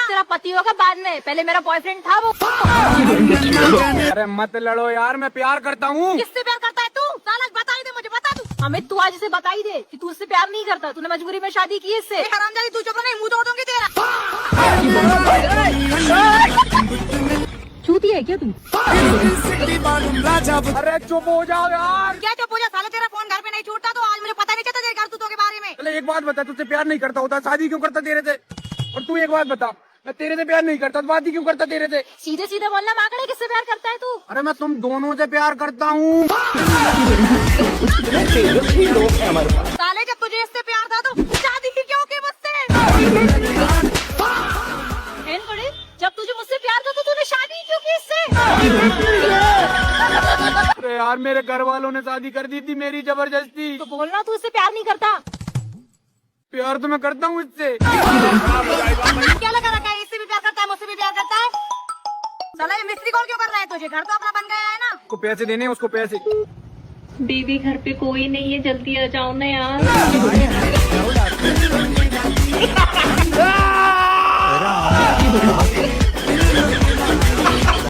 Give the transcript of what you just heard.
तेरा पति होगा बाद में, पहले मेरा बॉयफ्रेंड था वो। अरे मत लड़ो यार, मैं प्यार करता हूँ। किससे प्यार करता है तू? साला बता ही दे मुझे, बता तू। अमित तू आज इसे बता ही दे कि तू उससे प्यार नहीं करता, तूने मजबूरी में शादी की इससे। हरामजादी तू चुप नहीं, मुंह तोड़ दूंगी तेरा। चूती है क्या तू? अरे चुप हो जाओ यार। क्या चुप हो जा साले, तेरा फोन घर पे नहीं छूटता तो आज मुझे पता नहीं चलता तेरे करतूतों के बारे में। चले एक बात बता, तुझसे प्यार नहीं करता होता शादी क्यों करता तेरे से? और तू एक बात बता, मैं तेरे से प्यार नहीं करता तो शादी क्यों करता तेरे से? सीधे सीधे बोलना माकड़े, किससे प्यार करता है तू? अरे मैं तुम दोनों से प्यार करता हूँ। साले जब तुझे इससे प्यार था तो शादी की क्यों की मुझसे? जब तुझे मुझसे प्यार था तो तूने शादी क्यों की इससे? अरे यार मेरे घर वालों ने शादी कर दी थी मेरी जबरदस्ती। तो बोलना तू इससे प्यार नहीं करता। प्यार तो मैं करता हूँ इससे। क्या लगा रखा है, इससे भी प्यार करता है मुझसे भी प्यार करता है? साला ये मिस्त्री कॉल क्यों कर रहा है तुझे? घर तो अपना बन गया है ना। उसको पैसे देने हैं, उसको पैसे। दीदी घर पे कोई नहीं है, जल्दी आ जाओ ना यार।